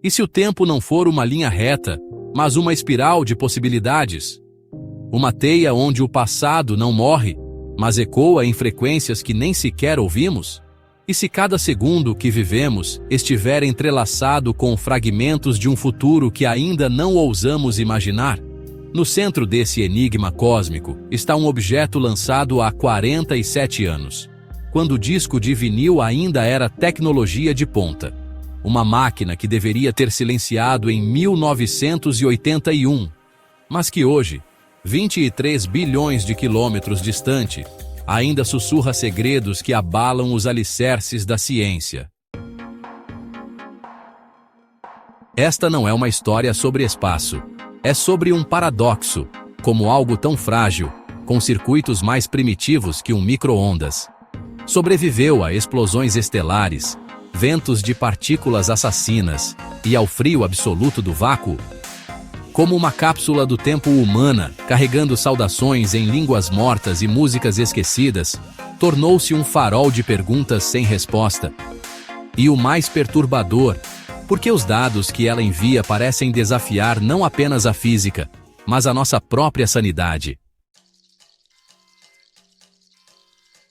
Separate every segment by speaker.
Speaker 1: E se o tempo não for uma linha reta, mas uma espiral de possibilidades? Uma teia onde o passado não morre, mas ecoa em frequências que nem sequer ouvimos? E se cada segundo que vivemos estiver entrelaçado com fragmentos de um futuro que ainda não ousamos imaginar? No centro desse enigma cósmico está um objeto lançado há 47 anos, quando o disco de vinil ainda era tecnologia de ponta. Uma máquina que deveria ter silenciado em 1981, mas que hoje, 23 bilhões de quilômetros distante, ainda sussurra segredos que abalam os alicerces da ciência. Esta não é uma história sobre espaço. É sobre um paradoxo, como algo tão frágil, com circuitos mais primitivos que um micro-ondas, sobreviveu a explosões estelares, ventos de partículas assassinas e ao frio absoluto do vácuo. Como uma cápsula do tempo humana, carregando saudações em línguas mortas e músicas esquecidas, tornou-se um farol de perguntas sem resposta. E o mais perturbador, porque os dados que ela envia parecem desafiar não apenas a física, mas a nossa própria sanidade.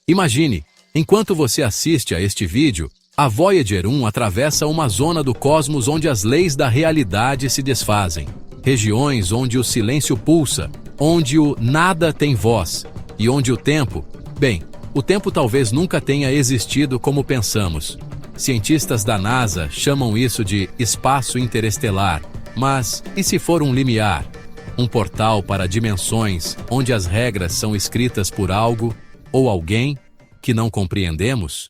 Speaker 1: Imagine, enquanto você assiste a este vídeo, a Voyager 1 atravessa uma zona do cosmos onde as leis da realidade se desfazem. Regiões onde o silêncio pulsa, onde o nada tem voz, e onde o tempo, o tempo talvez nunca tenha existido como pensamos. Cientistas da NASA chamam isso de espaço interestelar, mas e se for um limiar? Um portal para dimensões onde as regras são escritas por algo ou alguém que não compreendemos?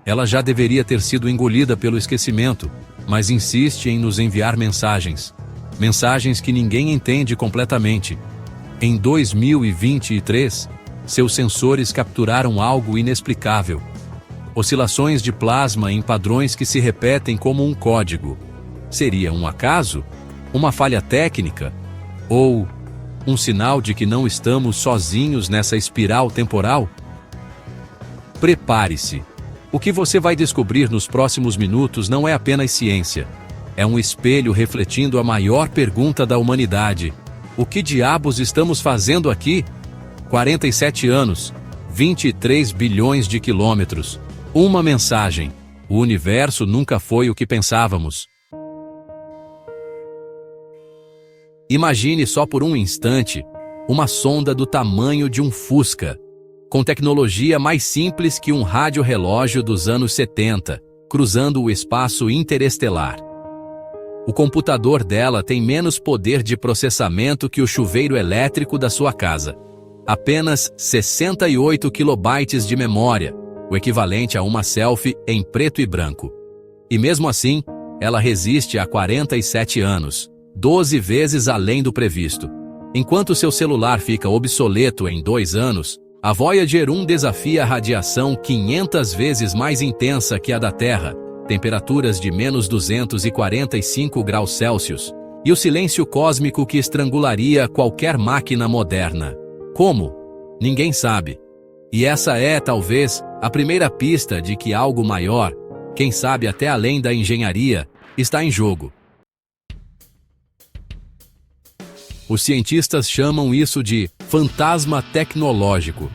Speaker 1: Ela já deveria ter sido engolida pelo esquecimento, mas insiste em nos enviar mensagens. Mensagens que ninguém entende completamente. Em 2023, seus sensores capturaram algo inexplicável. Oscilações de plasma em padrões que se repetem como um código. Seria um acaso? Uma falha técnica? Ou um sinal de que não estamos sozinhos nessa espiral temporal? Prepare-se. O que você vai descobrir nos próximos minutos não é apenas ciência. É um espelho refletindo a maior pergunta da humanidade. O que diabos estamos fazendo aqui? 47 anos, 23 bilhões de quilômetros. Uma mensagem. O universo nunca foi o que pensávamos. Imagine só por um instante uma sonda do tamanho de um Fusca, com tecnologia mais simples que um rádio-relógio dos anos 70, cruzando o espaço interestelar. O computador dela tem menos poder de processamento que o chuveiro elétrico da sua casa. Apenas 68 kilobytes de memória, o equivalente a uma selfie em preto e branco. E mesmo assim, ela resiste há 47 anos, 12 vezes além do previsto. Enquanto seu celular fica obsoleto em 2 anos, a Voyager 1 desafia a radiação 500 vezes mais intensa que a da Terra, temperaturas de menos 245 graus Celsius, e o silêncio cósmico que estrangularia qualquer máquina moderna. Como? Ninguém sabe. E essa é, talvez, a primeira pista de que algo maior, quem sabe até além da engenharia, está em jogo. Os cientistas chamam isso de fantasma tecnológico.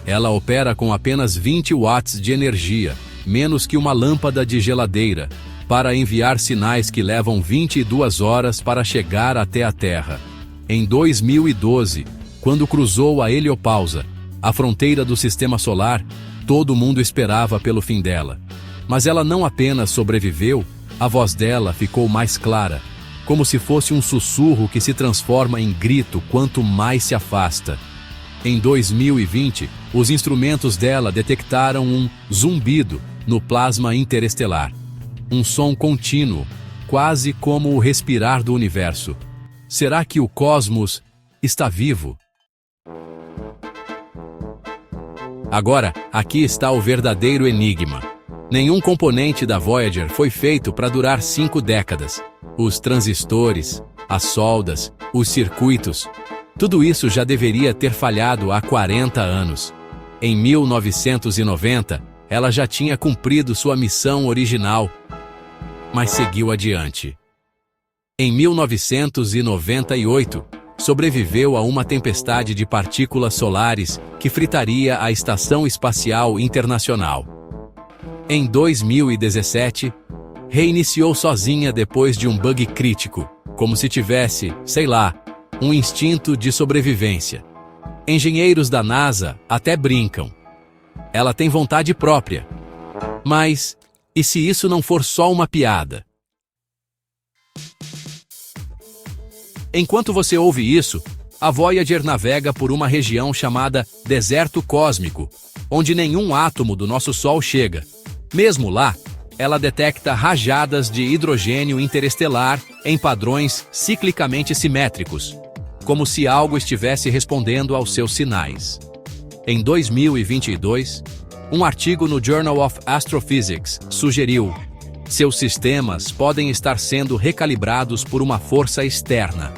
Speaker 1: Ela opera com apenas 20 watts de energia, menos que uma lâmpada de geladeira, para enviar sinais que levam 22 horas para chegar até a Terra. Em 2012, quando cruzou a heliopausa, a fronteira do sistema solar, todo mundo esperava pelo fim dela. Mas ela não apenas sobreviveu, a voz dela ficou mais clara, como se fosse um sussurro que se transforma em grito quanto mais se afasta. Em 2020, os instrumentos dela detectaram um zumbido no plasma interestelar. Um som contínuo, quase como o respirar do universo. Será que o cosmos está vivo? Agora, aqui está o verdadeiro enigma. Nenhum componente da Voyager foi feito para durar 5 décadas. Os transistores, as soldas, os circuitos, tudo isso já deveria ter falhado há 40 anos. Em 1990, ela já tinha cumprido sua missão original, mas seguiu adiante. Em 1998, sobreviveu a uma tempestade de partículas solares que fritaria a Estação Espacial Internacional. Em 2017, reiniciou sozinha depois de um bug crítico, como se tivesse, sei lá, um instinto de sobrevivência. Engenheiros da NASA até brincam. Ela tem vontade própria. Mas, e se isso não for só uma piada? Enquanto você ouve isso, a Voyager navega por uma região chamada Deserto Cósmico, onde nenhum átomo do nosso Sol chega. Mesmo lá, ela detecta rajadas de hidrogênio interestelar em padrões ciclicamente simétricos, como se algo estivesse respondendo aos seus sinais. Em 2022, um artigo no Journal of Astrophysics sugeriu: seus sistemas podem estar sendo recalibrados por uma força externa.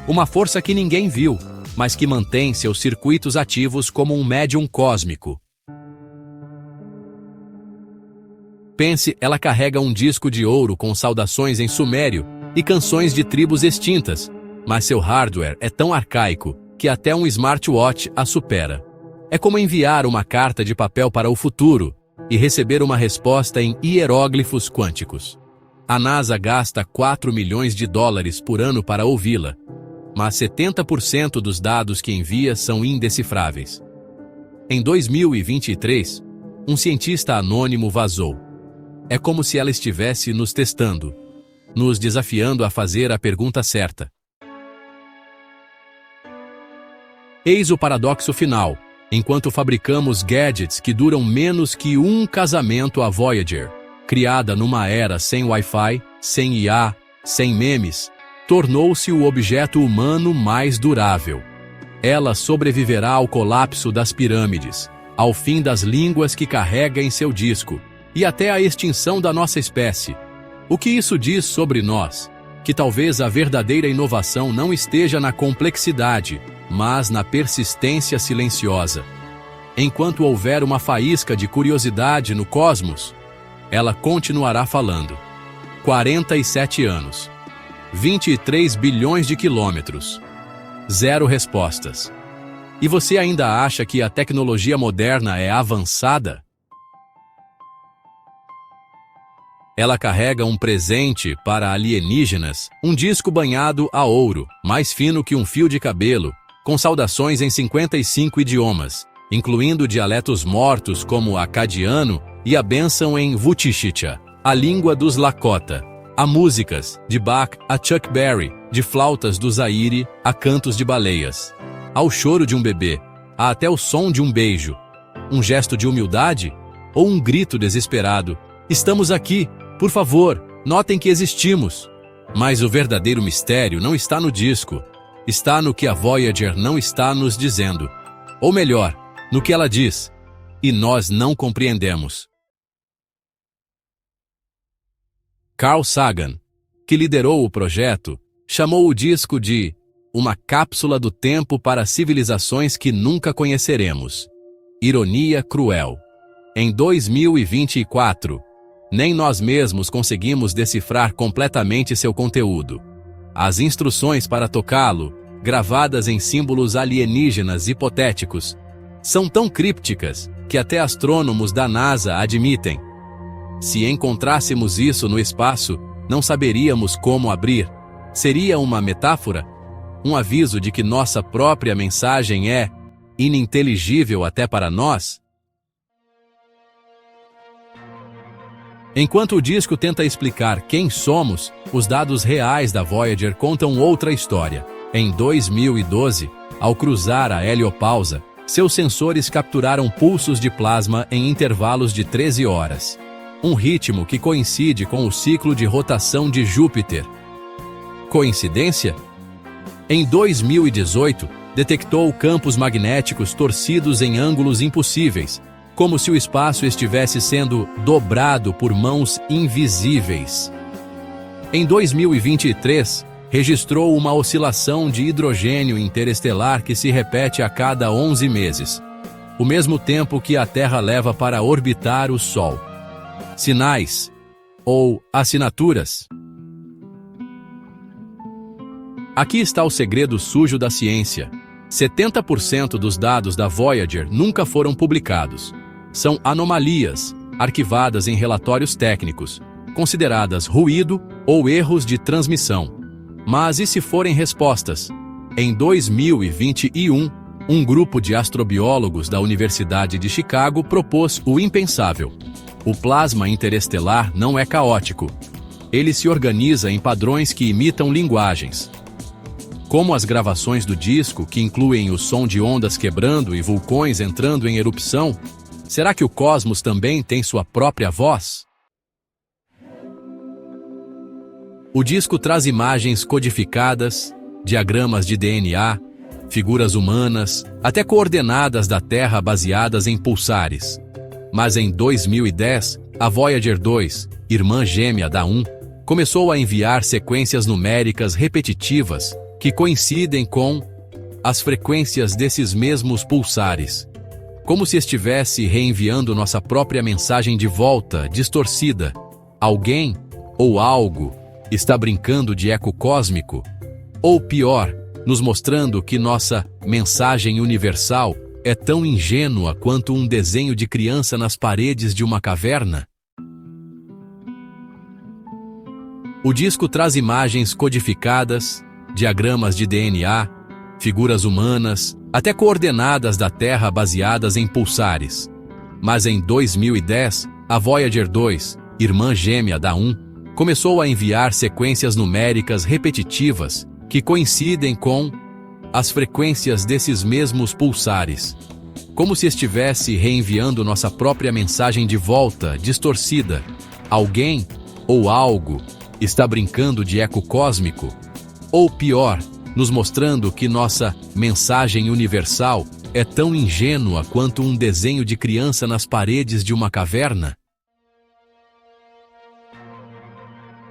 Speaker 1: Uma força que ninguém viu, mas que mantém seus circuitos ativos como um médium cósmico. Pense, ela carrega um disco de ouro com saudações em sumério e canções de tribos extintas, mas seu hardware é tão arcaico que até um smartwatch a supera. É como enviar uma carta de papel para o futuro e receber uma resposta em hieróglifos quânticos. A NASA gasta 4 milhões de dólares por ano para ouvi-la, mas 70% dos dados que envia são indecifráveis. Em 2023, um cientista anônimo vazou. É como se ela estivesse nos testando, nos desafiando a fazer a pergunta certa. Eis o paradoxo final. Enquanto fabricamos gadgets que duram menos que um casamento, a Voyager, criada numa era sem Wi-Fi, sem IA, sem memes, tornou-se o objeto humano mais durável. Ela sobreviverá ao colapso das pirâmides, ao fim das línguas que carrega em seu disco, e até à extinção da nossa espécie. O que isso diz sobre nós? Que talvez a verdadeira inovação não esteja na complexidade, mas na persistência silenciosa. Enquanto houver uma faísca de curiosidade no cosmos, ela continuará falando. 47 anos. 23 bilhões de quilômetros. 0 respostas. E você ainda acha que a tecnologia moderna é avançada? Ela carrega um presente para alienígenas, um disco banhado a ouro, mais fino que um fio de cabelo, com saudações em 55 idiomas, incluindo dialetos mortos como acadiano e a bênção em Vutishicha, a língua dos Lakota. Há músicas, de Bach a Chuck Berry, de flautas do Zaire a cantos de baleias. Há o choro de um bebê, há até o som de um beijo. Um gesto de humildade ou um grito desesperado. Estamos aqui, por favor, notem que existimos. Mas o verdadeiro mistério não está no disco. Está no que a Voyager não está nos dizendo. Ou melhor, no que ela diz. E nós não compreendemos. Carl Sagan, que liderou o projeto, chamou o disco de uma cápsula do tempo para civilizações que nunca conheceremos. Ironia cruel. Em 2024, nem nós mesmos conseguimos decifrar completamente seu conteúdo. As instruções para tocá-lo, gravadas em símbolos alienígenas hipotéticos, são tão crípticas que até astrônomos da NASA admitem. Se encontrássemos isso no espaço, não saberíamos como abrir. Seria uma metáfora? Um aviso de que nossa própria mensagem é ininteligível até para nós? Enquanto o disco tenta explicar quem somos, os dados reais da Voyager contam outra história. Em 2012, ao cruzar a heliopausa, seus sensores capturaram pulsos de plasma em intervalos de 13 horas. Um ritmo que coincide com o ciclo de rotação de Júpiter. Coincidência? Em 2018, detectou campos magnéticos torcidos em ângulos impossíveis, como se o espaço estivesse sendo dobrado por mãos invisíveis. Em 2023, registrou uma oscilação de hidrogênio interestelar que se repete a cada 11 meses. o mesmo tempo que a Terra leva para orbitar o Sol. Sinais ou assinaturas. Aqui está o segredo sujo da ciência. 70% dos dados da Voyager nunca foram publicados. São anomalias, arquivadas em relatórios técnicos, consideradas ruído ou erros de transmissão. Mas e se forem respostas? Em 2021, um grupo de astrobiólogos da Universidade de Chicago propôs o impensável. O plasma interestelar não é caótico. Ele se organiza em padrões que imitam linguagens. Como as gravações do disco, que incluem o som de ondas quebrando e vulcões entrando em erupção, será que o cosmos também tem sua própria voz? O disco traz imagens codificadas, diagramas de DNA, figuras humanas, até coordenadas da Terra baseadas em pulsares. Mas em 2010, a Voyager 2, irmã gêmea da 1, começou a enviar sequências numéricas repetitivas que coincidem com as frequências desses mesmos pulsares. Como se estivesse reenviando nossa própria mensagem de volta, distorcida. Alguém ou algo está brincando de eco cósmico? Ou pior, nos mostrando que nossa mensagem universal é tão ingênua quanto um desenho de criança nas paredes de uma caverna? O disco traz imagens codificadas, diagramas de DNA, figuras humanas, até coordenadas da Terra baseadas em pulsares. Mas em 2010, a Voyager 2, irmã gêmea da 1, começou a enviar sequências numéricas repetitivas que coincidem com as frequências desses mesmos pulsares. Como se estivesse reenviando nossa própria mensagem de volta, distorcida. Alguém ou algo está brincando de eco cósmico? Ou pior, nos mostrando que nossa mensagem universal é tão ingênua quanto um desenho de criança nas paredes de uma caverna?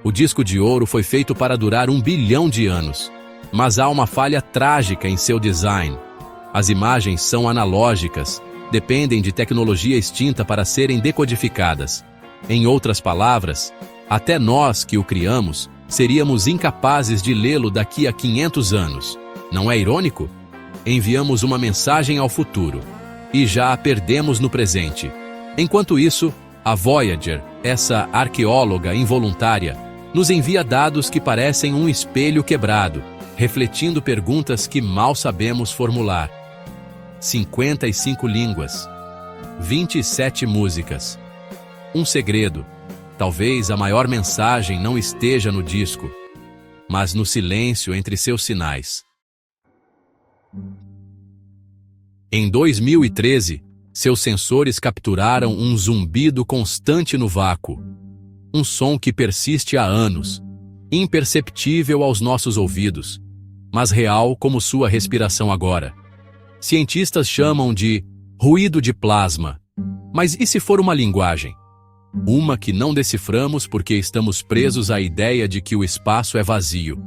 Speaker 1: O disco de ouro foi feito para durar 1 bilhão de anos, mas há uma falha trágica em seu design. As imagens são analógicas, dependem de tecnologia extinta para serem decodificadas. Em outras palavras, até nós que o criamos, seríamos incapazes de lê-lo daqui a 500 anos. Não é irônico? Enviamos uma mensagem ao futuro e já a perdemos no presente. Enquanto isso, a Voyager, essa arqueóloga involuntária, nos envia dados que parecem um espelho quebrado, refletindo perguntas que mal sabemos formular. 55 línguas, 27 músicas. Um segredo. Talvez a maior mensagem não esteja no disco, mas no silêncio entre seus sinais. Em 2013, seus sensores capturaram um zumbido constante no vácuo. Um som que persiste há anos, imperceptível aos nossos ouvidos, mas real como sua respiração agora. Cientistas chamam de ruído de plasma. Mas e se for uma linguagem? Uma que não deciframos porque estamos presos à ideia de que o espaço é vazio.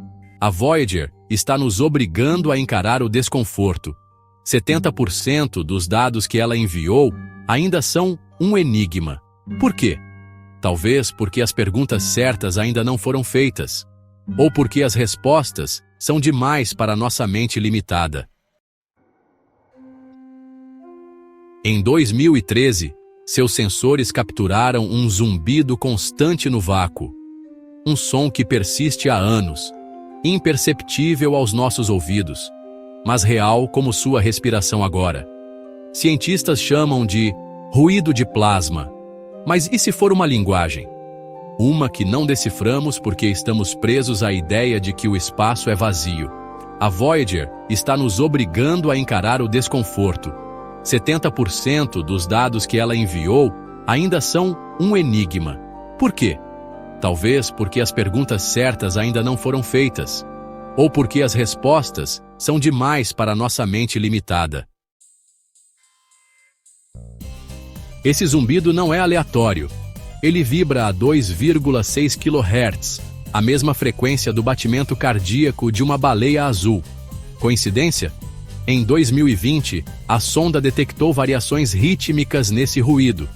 Speaker 1: A Voyager está nos obrigando a encarar o desconforto. 70% dos dados que ela enviou ainda são um enigma. Por quê? Talvez porque as perguntas certas ainda não foram feitas. Ou porque as respostas são demais para nossa mente limitada. Em 2013, seus sensores capturaram um zumbido constante no vácuo. Um som que persiste há anos, imperceptível aos nossos ouvidos, mas real como sua respiração agora. Cientistas chamam de ruído de plasma. Mas e se for uma linguagem? Uma que não deciframos porque estamos presos à ideia de que o espaço é vazio. A Voyager está nos obrigando a encarar o desconforto. 70% dos dados que ela enviou ainda são um enigma. Por quê? Talvez porque as perguntas certas ainda não foram feitas. Ou porque as respostas são demais para nossa mente limitada. Esse zumbido não é aleatório. Ele vibra a 2,6 kHz, a mesma frequência do batimento cardíaco de uma baleia azul. Coincidência? Em 2020, a sonda detectou variações rítmicas nesse ruído,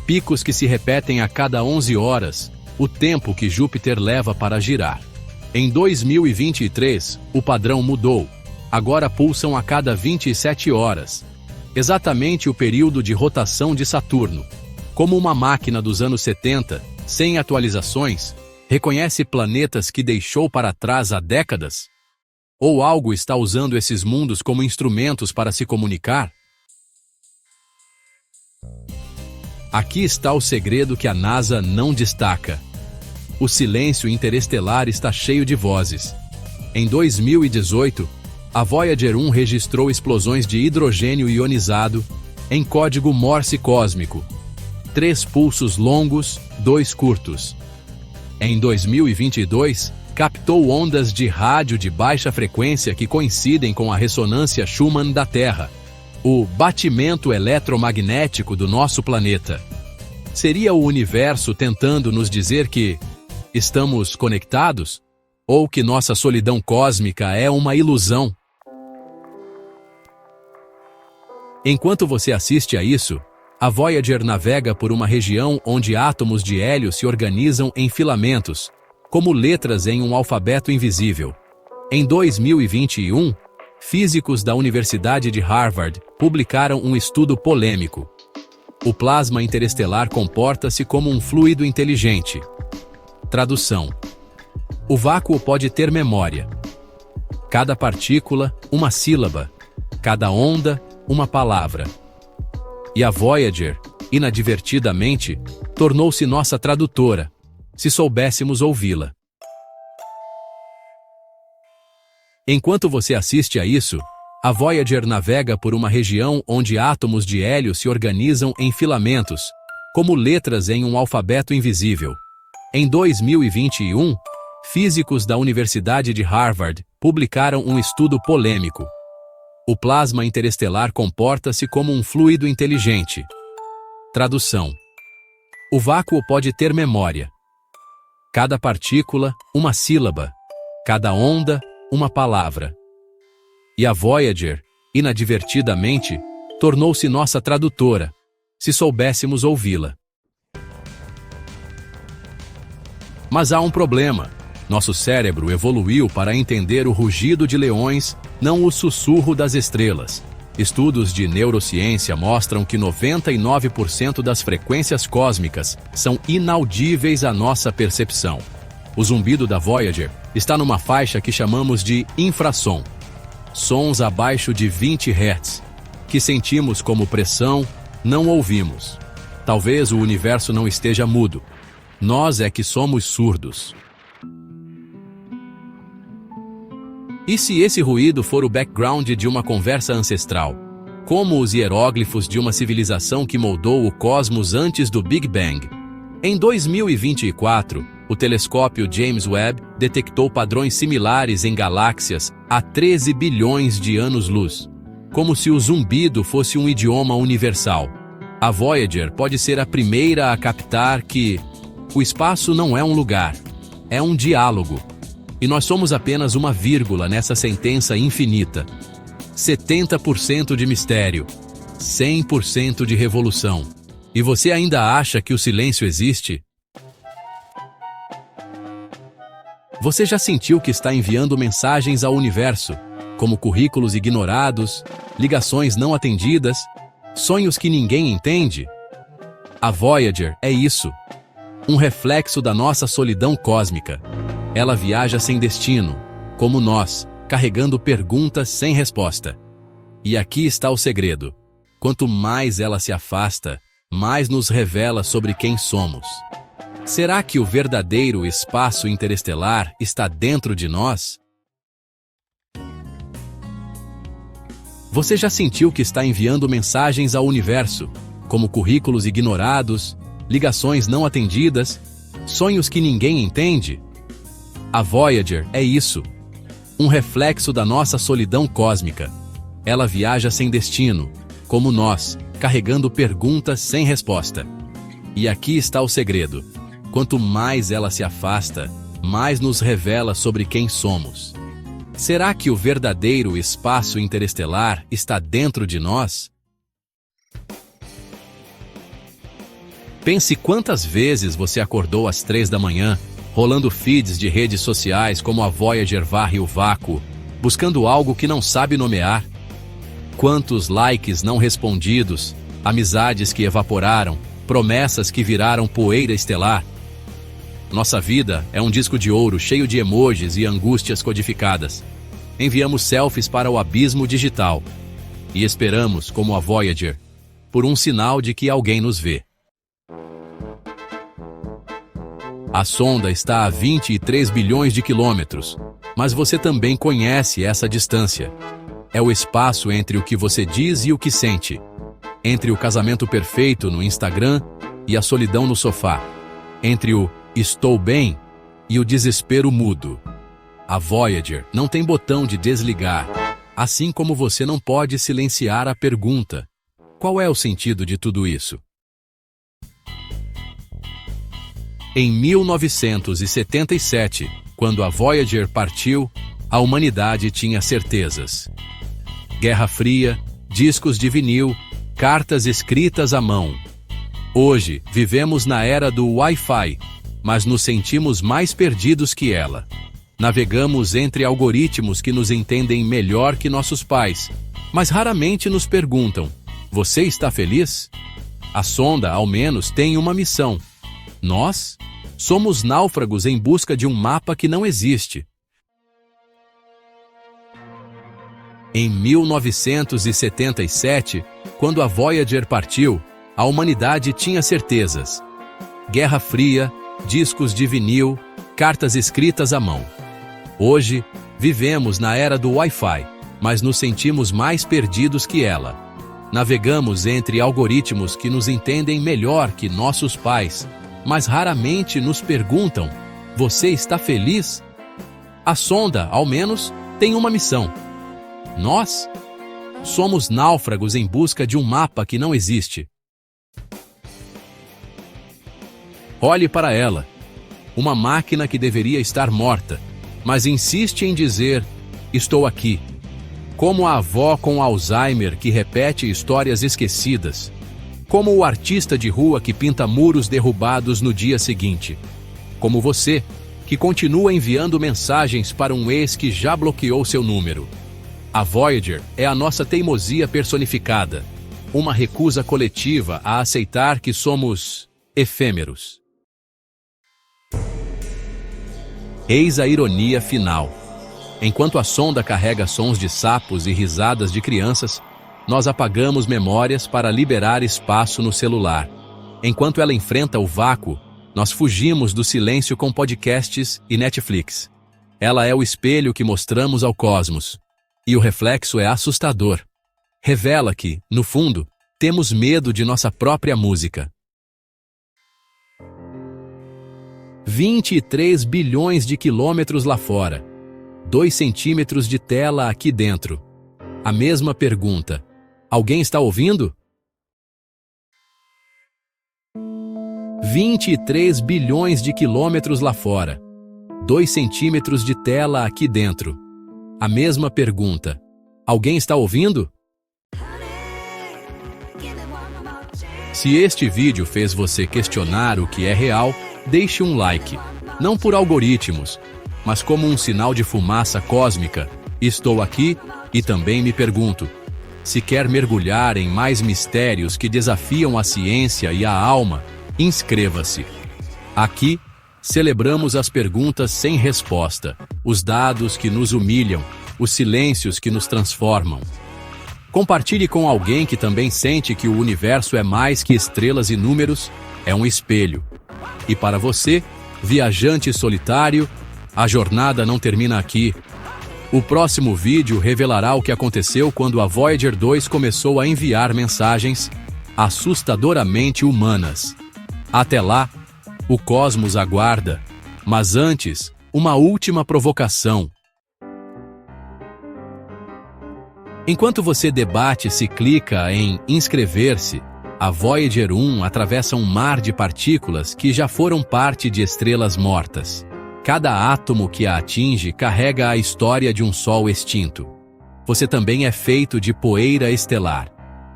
Speaker 1: picos que se repetem a cada 11 horas, o tempo que Júpiter leva para girar. Em 2023, o padrão mudou. Agora pulsam a cada 27 horas, exatamente o período de rotação de Saturno. Como uma máquina dos anos 70, sem atualizações, reconhece planetas que deixou para trás há décadas? Ou algo está usando esses mundos como instrumentos para se comunicar? Aqui está o segredo que a NASA não destaca. O silêncio interestelar está cheio de vozes. Em 2018, a Voyager 1 registrou explosões de hidrogênio ionizado em código Morse cósmico. 3 pulsos longos, 2 curtos. Em 2022, captou ondas de rádio de baixa frequência que coincidem com a ressonância Schumann da Terra, o batimento eletromagnético do nosso planeta. Seria o universo tentando nos dizer que estamos conectados? Ou que nossa solidão cósmica é uma ilusão? Enquanto você assiste a isso, a Voyager navega por uma região onde átomos de hélio se organizam em filamentos, como letras em um alfabeto invisível. Em 2021, físicos da Universidade de Harvard publicaram um estudo polêmico. O plasma interestelar comporta-se como um fluido inteligente. Tradução: o vácuo pode ter memória. Cada partícula, uma sílaba. Cada onda, uma palavra. E a Voyager, inadvertidamente, tornou-se nossa tradutora, se soubéssemos ouvi-la. Enquanto você assiste a isso, a Voyager navega por uma região onde átomos de hélio se organizam em filamentos, como letras em um alfabeto invisível. Em 2021, físicos da Universidade de Harvard publicaram um estudo polêmico. O plasma interestelar comporta-se como um fluido inteligente. Tradução: o vácuo pode ter memória. Cada partícula, uma sílaba. Cada onda, uma palavra. E a Voyager, inadvertidamente, tornou-se nossa tradutora, se soubéssemos ouvi-la. Mas há um problema. Nosso cérebro evoluiu para entender o rugido de leões, não o sussurro das estrelas. Estudos de neurociência mostram que 99% das frequências cósmicas são inaudíveis à nossa percepção. O zumbido da Voyager está numa faixa que chamamos de infrassom. Sons abaixo de 20 Hz, que sentimos como pressão, não ouvimos. Talvez o universo não esteja mudo. Nós é que somos surdos. E se esse ruído for o background de uma conversa ancestral? Como os hieróglifos de uma civilização que moldou o cosmos antes do Big Bang? Em 2024, o telescópio James Webb detectou padrões similares em galáxias a 13 bilhões de anos-luz. Como se o zumbido fosse um idioma universal. A Voyager pode ser a primeira a captar que o espaço não é um lugar, é um diálogo. E nós somos apenas uma vírgula nessa sentença infinita. 70% de mistério, 100% de revolução. E você ainda acha que o silêncio existe? Você já sentiu que está enviando mensagens ao universo, como currículos ignorados, ligações não atendidas, sonhos que ninguém entende? A Voyager é isso. Um reflexo da nossa solidão cósmica. Ela viaja sem destino, como nós, carregando perguntas sem resposta. E aqui está o segredo. Quanto mais ela se afasta, mais nos revela sobre quem somos. Será que o verdadeiro espaço interestelar está dentro de nós? Você já sentiu que está enviando mensagens ao universo, como currículos ignorados, ligações não atendidas, sonhos que ninguém entende? A Voyager é isso. Um reflexo da nossa solidão cósmica. Ela viaja sem destino, como nós, carregando perguntas sem resposta. E aqui está o segredo. Quanto mais ela se afasta, mais nos revela sobre quem somos. Será que o verdadeiro espaço interestelar está dentro de nós? Pense quantas vezes você acordou às 3 da manhã, rolando feeds de redes sociais como a Voyager varre o vácuo, buscando algo que não sabe nomear. Quantos likes não respondidos, amizades que evaporaram, promessas que viraram poeira estelar. Nossa vida é um disco de ouro cheio de emojis e angústias codificadas. Enviamos selfies para o abismo digital e esperamos, como a Voyager, por um sinal de que alguém nos vê. A sonda está a 23 bilhões de quilômetros, mas você também conhece essa distância. É o espaço entre o que você diz e o que sente. Entre o casamento perfeito no Instagram e a solidão no sofá. Entre o "estou bem" e o desespero mudo. A Voyager não tem botão de desligar, assim como você não pode silenciar a pergunta: qual é o sentido de tudo isso? Em 1977, quando a Voyager partiu, a humanidade tinha certezas. Guerra Fria, discos de vinil, cartas escritas à mão. Hoje, vivemos na era do Wi-Fi, mas nos sentimos mais perdidos que ela. Navegamos entre algoritmos que nos entendem melhor que nossos pais, mas raramente nos perguntam: você está feliz? A sonda, ao menos, tem uma missão. Nós somos náufragos em busca de um mapa que não existe. Em 1977, quando a Voyager partiu, a humanidade tinha certezas. Guerra Fria, discos de vinil, cartas escritas à mão. Hoje, vivemos na era do Wi-Fi, mas nos sentimos mais perdidos que ela. Navegamos entre algoritmos que nos entendem melhor que nossos pais, mas raramente nos perguntam: você está feliz? A sonda, ao menos, tem uma missão. Nós somos náufragos em busca de um mapa que não existe. Olhe para ela. Uma máquina que deveria estar morta, mas insiste em dizer: estou aqui. Como a avó com Alzheimer que repete histórias esquecidas. Como o artista de rua que pinta muros derrubados no dia seguinte. Como você, que continua enviando mensagens para um ex que já bloqueou seu número. A Voyager é a nossa teimosia personificada, uma recusa coletiva a aceitar que somos efêmeros. Eis a ironia final. Enquanto a sonda carrega sons de sapos e risadas de crianças, nós apagamos memórias para liberar espaço no celular. Enquanto ela enfrenta o vácuo, nós fugimos do silêncio com podcasts e Netflix. Ela é o espelho que mostramos ao cosmos. E o reflexo é assustador. Revela que, no fundo, temos medo de nossa própria música. 23 bilhões de quilômetros lá fora. 2 centímetros de tela aqui dentro. A mesma pergunta: alguém está ouvindo? 23 bilhões de quilômetros lá fora. 2 centímetros de tela aqui dentro. A mesma pergunta: alguém está ouvindo? Se este vídeo fez você questionar o que é real, deixe um like. Não por algoritmos, mas como um sinal de fumaça cósmica. Estou aqui e também me pergunto: se quer mergulhar em mais mistérios que desafiam a ciência e a alma, inscreva-se. Aqui, celebramos as perguntas sem resposta, os dados que nos humilham, os silêncios que nos transformam. Compartilhe com alguém que também sente que o universo é mais que estrelas e números, é um espelho. E para você, viajante solitário, a jornada não termina aqui. O próximo vídeo revelará o que aconteceu quando a Voyager 2 começou a enviar mensagens assustadoramente humanas. Até lá, o cosmos aguarda, mas antes, uma última provocação. Enquanto você debate se clica em inscrever-se, a Voyager 1 atravessa um mar de partículas que já foram parte de estrelas mortas. Cada átomo que a atinge carrega a história de um sol extinto. Você também é feito de poeira estelar.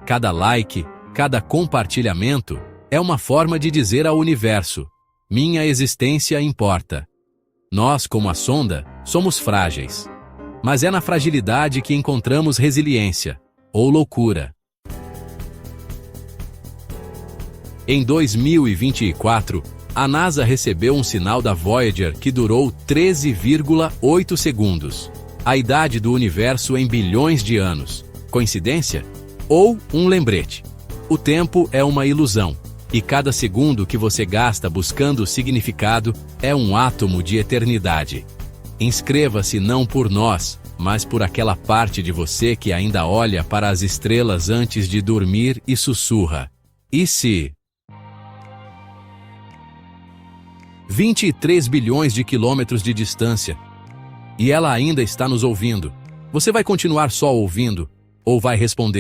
Speaker 1: Cada like, cada compartilhamento é uma forma de dizer ao universo: minha existência importa. Nós, como a sonda, somos frágeis. Mas é na fragilidade que encontramos resiliência, ou loucura. Em 2024, a NASA recebeu um sinal da Voyager que durou 13,8 segundos. A idade do universo em bilhões de anos. Coincidência? Ou um lembrete? O tempo é uma ilusão, e cada segundo que você gasta buscando significado é um átomo de eternidade. Inscreva-se não por nós, mas por aquela parte de você que ainda olha para as estrelas antes de dormir e sussurra: e se? 23 bilhões de quilômetros de distância. E ela ainda está nos ouvindo. Você vai continuar só ouvindo? Ou vai responder?